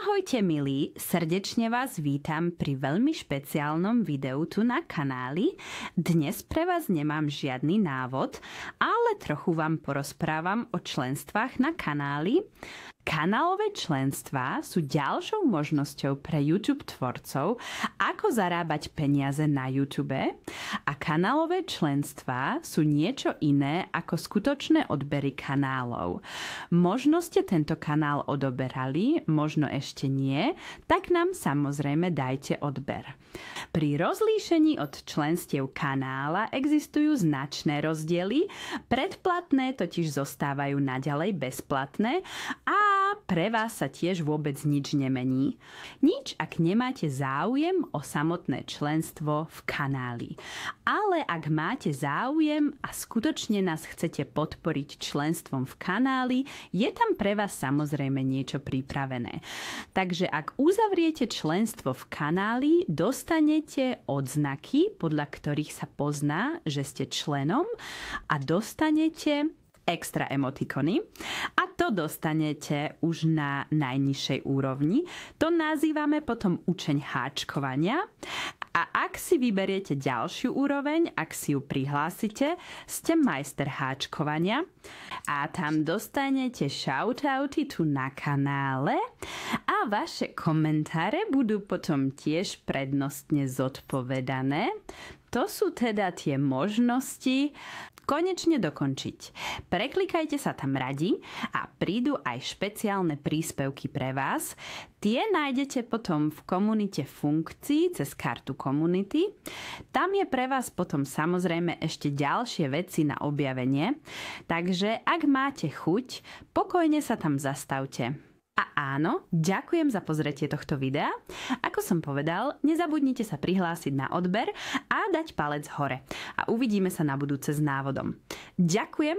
Ahojte milí, srdečne vás vítam pri veľmi špeciálnom videu tu na kanáli. Dnes pre vás nemám žiadny návod, ale trochu vám porozprávam o členstvách na kanáli. Kanálové členstvá sú ďalšou možnosťou pre YouTube tvorcov, ako zarábať peniaze na YouTube, a kanálové členstvá sú niečo iné ako skutočné odbery kanálov. Možno ste tento kanál odoberali, možno ešte nie, tak nám samozrejme dajte odber. Pri rozlíšení od členstiev kanála existujú značné rozdiely, predplatné totiž zostávajú naďalej bezplatné a pre vás sa tiež vôbec nič nemení. Nič, ak nemáte záujem o samotné členstvo v kanáli. Ale ak máte záujem a skutočne nás chcete podporiť členstvom v kanáli, je tam pre vás samozrejme niečo pripravené. Takže ak uzavriete členstvo v kanáli, dostanete odznaky, podľa ktorých sa pozná, že ste členom, a dostanete extra emotikony a to dostanete už na najnižšej úrovni. To nazývame potom učeň háčkovania. A ak si vyberiete ďalšiu úroveň, ak si ju prihlásite, ste majster háčkovania a tam dostanete shoutouty tu na kanále a vaše komentáre budú potom tiež prednostne zodpovedané. To sú teda tie možnosti konečne dokončiť. Preklikajte sa tam radi a prídu aj špeciálne príspevky pre vás. Tie nájdete potom v komunite funkcií cez kartu komunity. Tam je pre vás potom samozrejme ešte ďalšie veci na objavenie. Takže ak máte chuť, pokojne sa tam zastavte. A áno, ďakujem za pozretie tohto videa. Ako som povedal, nezabudnite sa prihlásiť na odber a dať palec hore. A uvidíme sa na budúce s návodom. Ďakujem